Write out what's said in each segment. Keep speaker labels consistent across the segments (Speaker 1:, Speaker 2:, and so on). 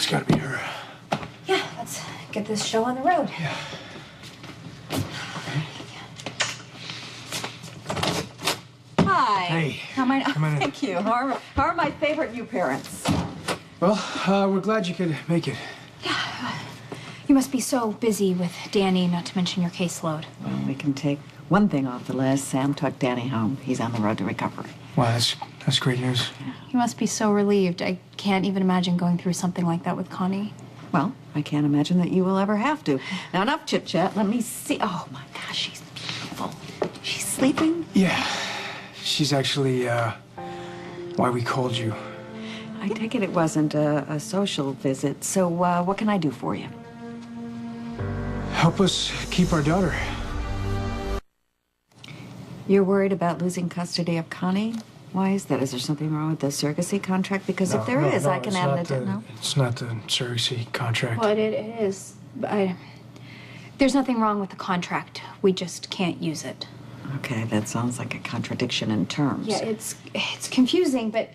Speaker 1: It's gotta be her.
Speaker 2: Yeah, let's get this show on the road.
Speaker 1: Yeah.
Speaker 3: Hi.
Speaker 1: Hey.
Speaker 3: Come on in.
Speaker 1: Thank
Speaker 3: you. How are my favorite new parents?
Speaker 1: Well, we're glad you could make it.
Speaker 2: Yeah. You must be so busy with Danny, not to mention your caseload.
Speaker 3: Well, we can take one thing off the list. Sam took Danny home. He's on the road to recovery.
Speaker 1: Wow, that's great news.
Speaker 2: You must be so relieved. I can't even imagine going through something like that with Connie.
Speaker 3: Well, I can't imagine that you will ever have to. Now, enough chit-chat. Let me see. Oh, my gosh, she's beautiful. She's sleeping?
Speaker 1: Yeah. She's actually, why we called you.
Speaker 3: I take it wasn't a social visit, so what can I do for you?
Speaker 1: Help us keep our daughter.
Speaker 3: You're worried about losing custody of Connie? Why is that? Is there something wrong with the surrogacy contract? Because if there is, I can add it. No?
Speaker 1: It's not the surrogacy contract.
Speaker 2: Well, it is. There's nothing wrong with the contract. We just can't use it.
Speaker 3: Okay, that sounds like a contradiction in terms.
Speaker 2: Yeah, it's confusing, but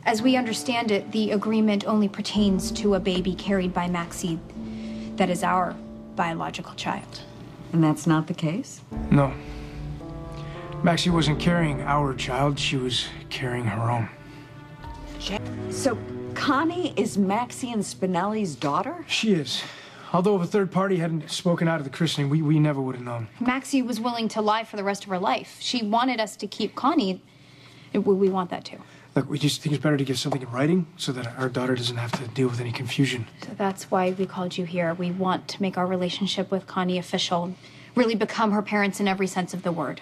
Speaker 2: as we understand it, the agreement only pertains to a baby carried by Maxie that is our biological child.
Speaker 3: And that's not the case?
Speaker 1: No. Maxie wasn't carrying our child, she was carrying her own.
Speaker 3: So Connie is Maxie and Spinelli's daughter?
Speaker 1: She is. Although if a third party hadn't spoken out at the christening, we never would have known.
Speaker 2: Maxie was willing to lie for the rest of her life. She wanted us to keep Connie. We want that too.
Speaker 1: Look, we just think it's better to get something in writing so that our daughter doesn't have to deal with any confusion.
Speaker 2: So that's why we called you here. We want to make our relationship with Connie official, really become her parents in every sense of the word.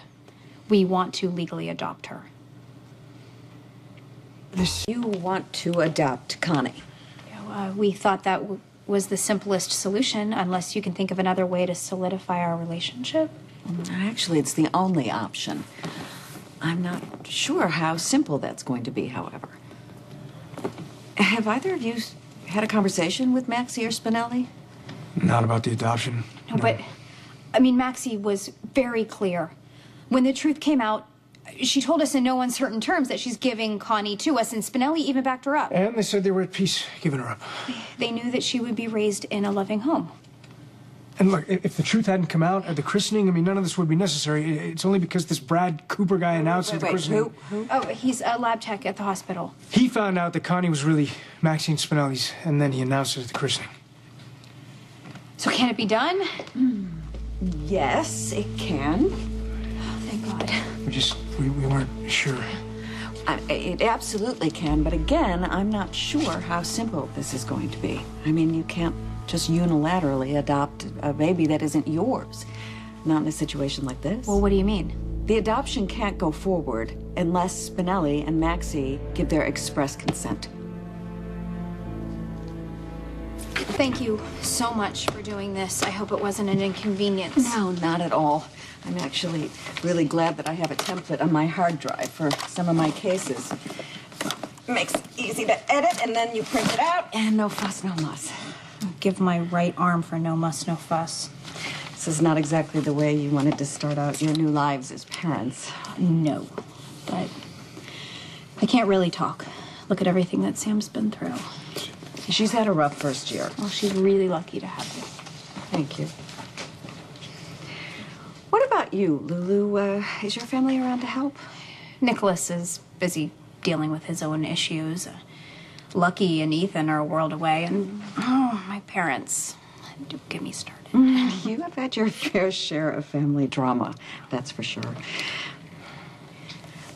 Speaker 2: We want to legally adopt her.
Speaker 3: You want to adopt Connie?
Speaker 2: We thought that was the simplest solution, unless you can think of another way to solidify our relationship.
Speaker 3: Actually, it's the only option. I'm not sure how simple that's going to be, however. Have either of you had a conversation with Maxie or Spinelli?
Speaker 1: Not about the adoption.
Speaker 2: No, but, I mean, Maxie was very clear. When the truth came out, she told us in no uncertain terms that she's giving Connie to us, and Spinelli even backed her up.
Speaker 1: And they said they were at peace giving her up.
Speaker 2: They knew that she would be raised in a loving home.
Speaker 1: And look, if the truth hadn't come out at the christening, I mean, none of this would be necessary. It's only because this Brad Cooper guy announced at the christening.
Speaker 3: Who?
Speaker 2: Oh, he's a lab tech at the hospital.
Speaker 1: He found out that Connie was really Maxine Spinelli's, and then he announced it at the christening.
Speaker 2: So can it be done?
Speaker 3: Yes, it can.
Speaker 2: Oh, thank God.
Speaker 1: We weren't sure.
Speaker 3: It absolutely can, but again, I'm not sure how simple this is going to be. I mean, you can't just unilaterally adopt a baby that isn't yours. Not in a situation like this.
Speaker 2: Well, what do you mean?
Speaker 3: The adoption can't go forward unless Spinelli and Maxie give their express consent.
Speaker 2: Thank you so much for doing this. I hope it wasn't an inconvenience.
Speaker 3: No, not at all. I'm actually really glad that I have a template on my hard drive for some of my cases. Makes it easy to edit, and then you print it out, and no fuss, no muss.
Speaker 2: I'll give my right arm for no muss, no fuss.
Speaker 3: This is not exactly the way you wanted to start out your new lives as parents.
Speaker 2: No, but I can't really talk. Look at everything that Sam's been through.
Speaker 3: She's had a rough first year.
Speaker 2: Well, she's really lucky to have you.
Speaker 3: Thank you. What about you, Lulu? Is your family around to help?
Speaker 2: Nicholas is busy dealing with his own issues. Lucky and Ethan are a world away, and my parents. Don't get me started.
Speaker 3: You have had your fair share of family drama, that's for sure.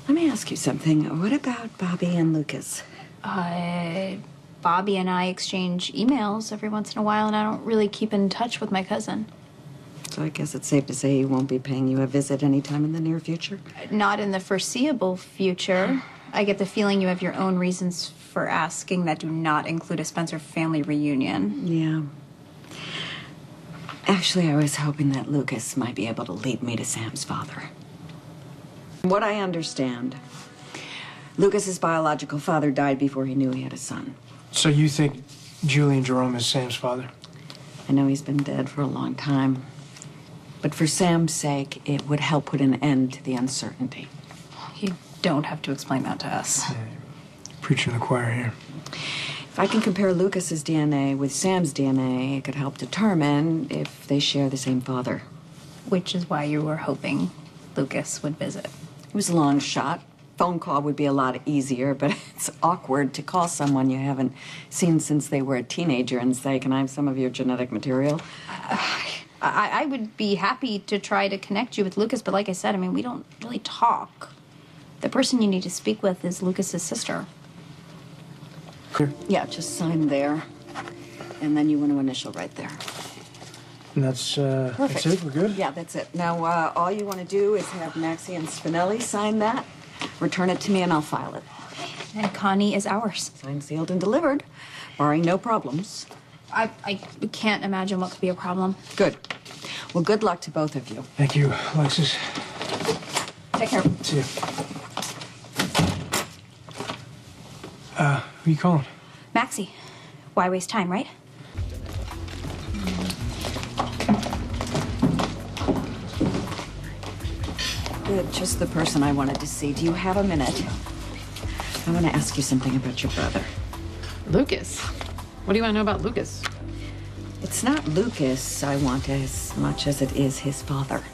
Speaker 3: Let me ask you something. What about Bobby and Lucas?
Speaker 2: Bobby and I exchange emails every once in a while, and I don't really keep in touch with my cousin.
Speaker 3: So I guess it's safe to say he won't be paying you a visit anytime in the near future?
Speaker 2: Not in the foreseeable future. I get the feeling you have your own reasons for asking that do not include a Spencer family reunion.
Speaker 3: Yeah. Actually, I was hoping that Lucas might be able to lead me to Sam's father. What I understand, Lucas's biological father died before he knew he had a son.
Speaker 1: So you think Julian Jerome is Sam's father?
Speaker 3: I know he's been dead for a long time. But for Sam's sake, it would help put an end to the uncertainty.
Speaker 2: You don't have to explain that to us.
Speaker 1: Yeah, preaching to the choir here.
Speaker 3: If I can compare Lucas's DNA with Sam's DNA, it could help determine if they share the same father.
Speaker 2: Which is why you were hoping Lucas would visit.
Speaker 3: It was a long shot. Phone call would be a lot easier, but it's awkward to call someone you haven't seen since they were a teenager and say, "Can I have some of your genetic material?"
Speaker 2: I would be happy to try to connect you with Lucas, but like I said, I mean, we don't really talk. The person you need to speak with is Lucas's sister.
Speaker 1: Clear.
Speaker 3: Yeah, just sign there. And then you want to initial right there.
Speaker 1: And that's it? We're good?
Speaker 3: Yeah, that's it. Now, all you want to do is have Maxie and Spinelli sign that, return it to me, and I'll file it.
Speaker 2: And Connie is ours.
Speaker 3: Signed, sealed, and delivered, barring no problems.
Speaker 2: I can't imagine what could be a problem.
Speaker 3: Good. Well, good luck to both of you.
Speaker 1: Thank you, Alexis.
Speaker 2: Take care.
Speaker 1: See you. Who you calling?
Speaker 2: Maxie, why waste time, right?
Speaker 3: Good, just the person I wanted to see. Do you have a minute? I want to ask you something about your brother.
Speaker 4: Lucas? What do you want to know about Lucas?
Speaker 3: It's not Lucas I want as much as it is his father.